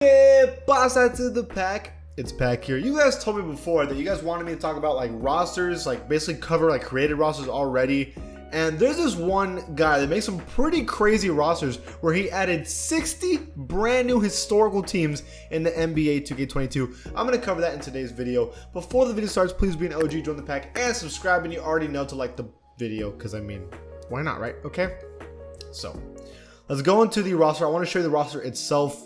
Hey, boss out to the pack. It's Pack here. You guys told me before that you guys wanted me to talk about like rosters, like basically cover like created rosters already. And there's this one guy that makes some pretty crazy rosters where he added 60 brand new historical teams in the NBA 2K22. I'm going to cover that in today's video. Before the video starts, please be an OG, join the pack, and subscribe. And you already know to like the video because I mean, why not, right? Okay. So let's go into the roster. I want to show you the roster itself.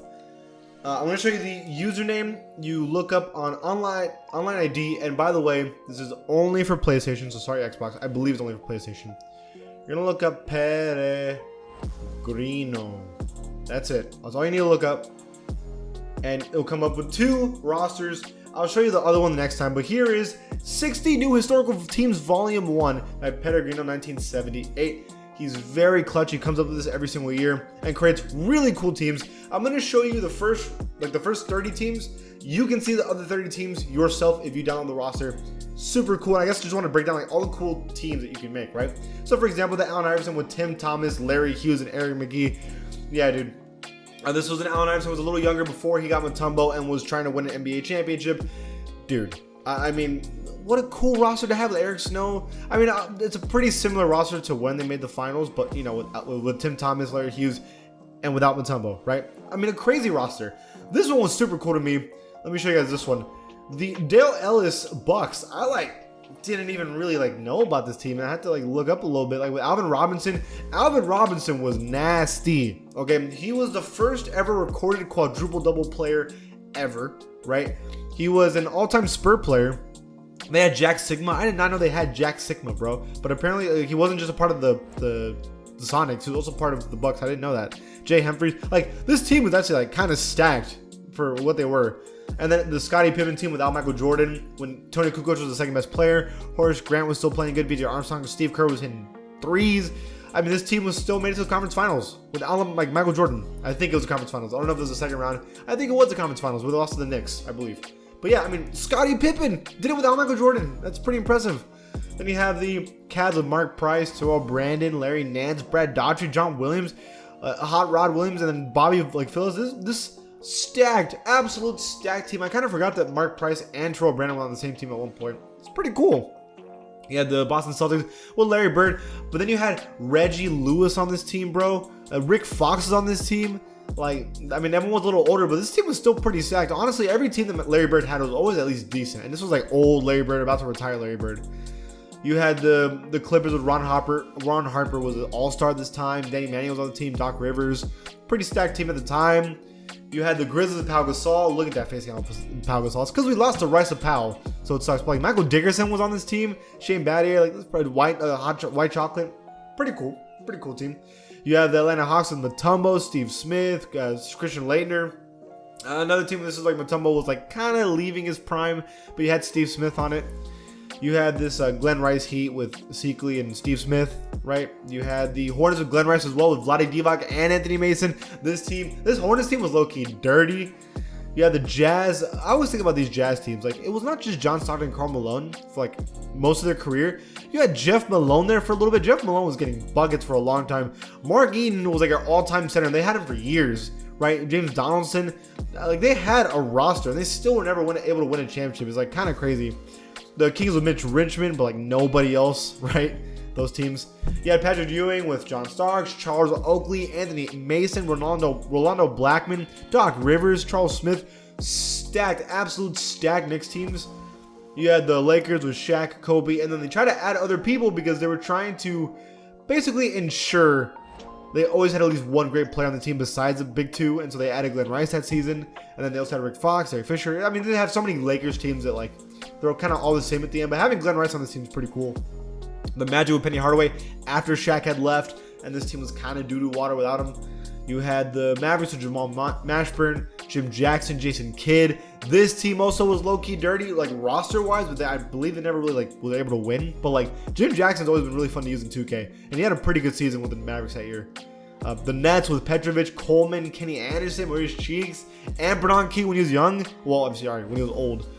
I'm going to show you the username you look up on online ID. And by the way, this is only for PlayStation, so sorry Xbox. I believe it's only for PlayStation. You're going to look up Peregrino. That's it. That's all you need to look up. And it'll come up with two rosters. I'll show you the other one next time. But here is 60 New Historical Teams Volume 1 by Peregrino 1978. He's very clutch. He comes up with this every single year and creates really cool teams. I'm going to show you the first 30 teams. You can see the other 30 teams yourself if you download the roster. Super cool. And I guess I just want to break down like all the cool teams that you can make, right? So for example, the Allen Iverson with Tim Thomas, Larry Hughes, and Eric McGee. Yeah, dude. This was an Allen Iverson who was a little younger before he got Mutombo and was trying to win an NBA championship. Dude, I mean, what a cool roster to have with Eric Snow. I mean, it's a pretty similar roster to when they made the finals, but you know, with Tim Thomas, Larry Hughes, and without Mutombo, right? I mean, a crazy roster. This one was super cool to me. Let me show you guys this one. The Dale Ellis Bucks. I didn't even really know about this team, and I had to look up a little bit. With Alvin Robinson. Alvin Robinson was nasty. Okay, he was the first ever recorded quadruple double player ever, right? He was an all-time Spur player. They had Jack Sigma. I did not know they had Jack Sigma, bro. But apparently he wasn't just a part of the Sonics. He was also part of the Bucks. I didn't know that. Jay Humphries. This team was actually kind of stacked for what they were. And then the Scottie Pippen team without Michael Jordan, when Tony Kukoc was the second best player, Horace Grant was still playing good, B.J. Armstrong, Steve Kerr was hitting threes. I mean, this team was still made it to the conference finals without Michael Jordan. I think it was the conference finals. I don't know if it was the second round. I think it was the conference finals. We lost to the Knicks, I believe. But yeah, I mean, Scottie Pippen did it without Michael Jordan. That's pretty impressive. Then you have the Cavs of Mark Price, Terrell Brandon, Larry Nance, Brad Daughtry, John Williams, Hot Rod Williams, and then Bobby Phillips. This stacked, absolute stacked team. I kind of forgot that Mark Price and Terrell Brandon were on the same team at one point. It's pretty cool. You had the Boston Celtics with Larry Bird, but then you had Reggie Lewis on this team, bro. Rick Fox is on this team. I mean, everyone was a little older, but this team was still pretty stacked. Honestly, every team that Larry Bird had was always at least decent. And this was old Larry Bird, about to retire Larry Bird. You had the Clippers with Ron Harper. Ron Harper was an all-star this time. Danny Manning was on the team. Doc Rivers. Pretty stacked team at the time. You had the Grizzlies with Pau Gasol. Look at that face count of Pau Gasol. It's because we lost to Rice of Powell, so it sucks. But Michael Dickerson was on this team. Shane Battier, white chocolate. Pretty cool. Pretty cool team. You have the Atlanta Hawks with Mutombo, Steve Smith, Christian Laettner. Another team, this is Mutombo was kind of leaving his prime, but you had Steve Smith on it. You had this Glenn Rice Heat with Seekley and Steve Smith, right? You had the Hornets with Glenn Rice as well with Vlade Divac and Anthony Mason. This Hornets team was low-key dirty. You had the Jazz. I always think about these Jazz teams. It was not just John Stockton and Karl Malone for most of their career. You had Jeff Malone there for a little bit. Jeff Malone was getting buckets for a long time. Mark Eaton was our all-time center, and they had him for years, right? James Donaldson. They had a roster, and they still were never able to win a championship. It's kind of crazy. The Kings with Mitch Richmond, but nobody else, right? Those teams. You had Patrick Ewing with John Starks, Charles Oakley, Anthony Mason, Rolando Blackman, Doc Rivers, Charles Smith. Stacked, absolute stacked Knicks teams. You had the Lakers with Shaq, Kobe, and then they tried to add other people because they were trying to basically ensure they always had at least one great player on the team besides the big two, and so they added Glenn Rice that season, and then they also had Rick Fox, Larry Fisher. I mean, they have so many Lakers teams that they're kind of all the same at the end, but having Glenn Rice on this team is pretty cool. The Magic with Penny Hardaway after Shaq had left, and this team was kind of doo-doo water without him. You had the Mavericks with Jamal Mashburn, Jim Jackson, Jason Kidd. This team also was low-key dirty, roster-wise, but I believe they never really were able to win. But Jim Jackson's always been really fun to use in 2K, and he had a pretty good season with the Mavericks that year. The Nets with Petrovic, Coleman, Kenny Anderson, Maurice Cheeks, and Bernard King when he was young. Well, I'm sorry, when he was old.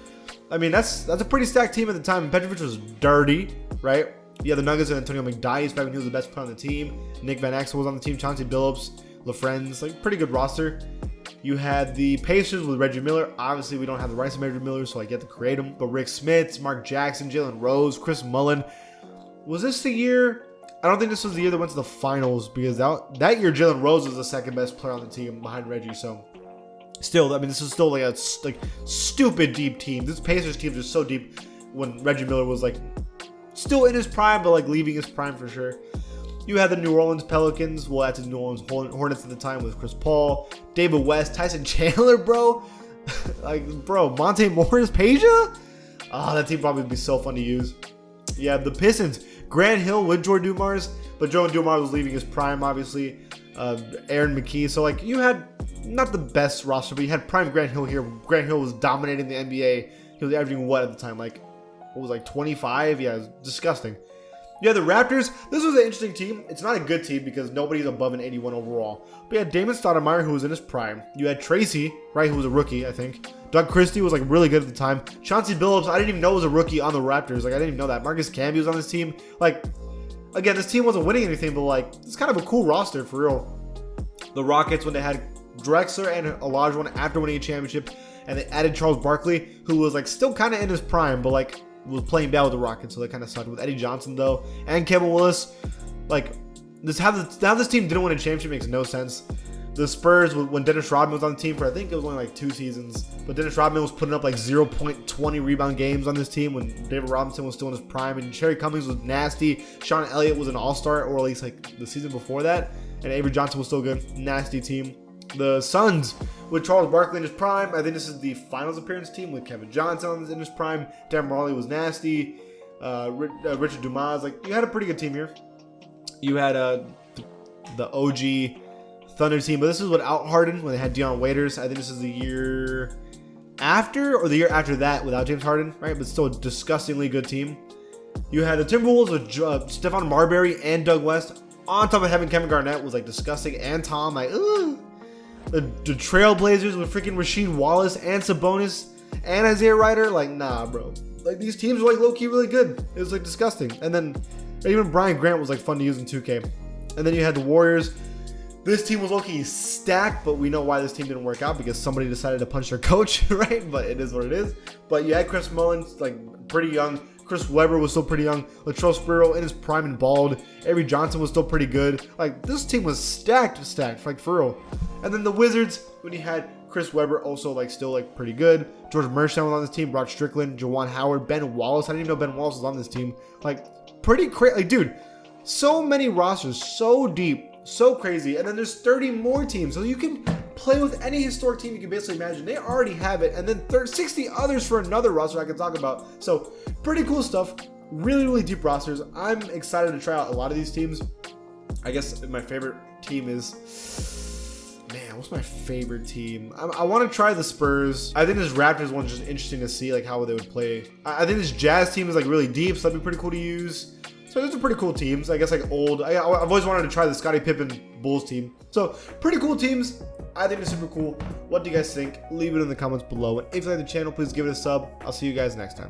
I mean, that's a pretty stacked team at the time. Petrovic was dirty, right? Yeah, the Nuggets and Antonio McDyess back when he was the best player on the team. Nick Van Exel was on the team. Chauncey Billups, LaFrentz, pretty good roster. You had the Pacers with Reggie Miller. Obviously, we don't have the rights to Reggie Miller, so I get to create him. But Rick Smits, Mark Jackson, Jalen Rose, Chris Mullin. Was this the year? I don't think this was the year that went to the finals, because that year Jalen Rose was the second best player on the team behind Reggie. So still, I mean, this is still like a stupid deep team. This Pacers team is so deep when Reggie Miller was like still in his prime, but like leaving his prime for sure. You had the New Orleans Pelicans. Well, that's the New Orleans Hornets at the time with Chris Paul, David West, Tyson Chandler, bro. Like, bro, Monte Morris, Peja? Oh, that team probably would be so fun to use. Yeah, the Pistons, Grant Hill with Jordan Dumars, but Jordan Dumars was leaving his prime, obviously. Aaron McKee. So, like, you had not the best roster, but you had prime Grant Hill here. Grant Hill was dominating the NBA. He was averaging what at the time? Like, what was like 25? Yeah, it was disgusting. Yeah, the Raptors, this was an interesting team. It's not a good team because nobody's above an 81 overall. But you had Damon Stoudemire, who was in his prime. You had Tracy, right, who was a rookie, I think. Doug Christie was like really good at the time. Chauncey Billups, I didn't even know was a rookie on the Raptors. Like, I didn't even know that. Marcus Camby was on this team. Like, again, this team wasn't winning anything, but like, it's kind of a cool roster for real. The Rockets, when they had Drexler and Olajuwon after winning a championship, and they added Charles Barkley, who was like still kind of in his prime, but like was playing bad with the Rockets, so that kind of sucked. With Eddie Johnson though, and Kevin Willis, like how this team didn't win a championship makes no sense. The Spurs, when Dennis Rodman was on the team for I think it was only like 2 seasons, but Dennis Rodman was putting up like 0.20 rebound games on this team when David Robinson was still in his prime, and Cherry Cummings was nasty. Sean Elliott was an all-star, or at least like the season before that, and Avery Johnson was still good. Nasty team. The Suns with Charles Barkley in his prime. I think this is the finals appearance team with Kevin Johnson in his prime. Darren Marley was nasty. Richard Dumas. Like, you had a pretty good team here. You had the OG Thunder team, but this is without Harden when they had Deion Waiters. I think this is the year after or the year after that without James Harden, right? But still a disgustingly good team. You had the Timberwolves with Stephon Marbury and Doug West. On top of having Kevin Garnett was like disgusting, and Tom, like, ugh. The Trailblazers with freaking Rasheed Wallace and Sabonis and Isaiah Ryder, like, nah, bro. Like, these teams were like low-key really good. It was like disgusting. And then even Brian Grant was like fun to use in 2K. And then you had the Warriors. This team was low-key stacked, but we know why this team didn't work out, because somebody decided to punch their coach, right? But it is what it is. But you had Chris Mullin, like, pretty young. Chris Webber was still pretty young. Latrell Sprewell in his prime and bald. Avery Johnson was still pretty good. Like, this team was stacked, like, for real. And then the Wizards, when you had Chris Webber, also, like, still, like, pretty good. George Mershon was on this team. Rod Strickland, Juwan Howard, Ben Wallace. I didn't even know Ben Wallace was on this team. Like, pretty crazy. Like, dude, so many rosters, so deep, so crazy. And then there's 30 more teams. So you can play with any historic team you can basically imagine. They already have it. And then 60 others for another roster I can talk about. So, pretty cool stuff. Really, really deep rosters. I'm excited to try out a lot of these teams. I guess my favorite team is... Man, what's my favorite team? I want to try the Spurs. I think this Raptors one's just interesting to see, like, how they would play. I think this Jazz team is, like, really deep, so that'd be pretty cool to use. So those are pretty cool teams. I guess, like, old. I've always wanted to try the Scottie Pippen Bulls team. So, pretty cool teams. I think they're super cool. What do you guys think? Leave it in the comments below. And if you like the channel, please give it a sub. I'll see you guys next time.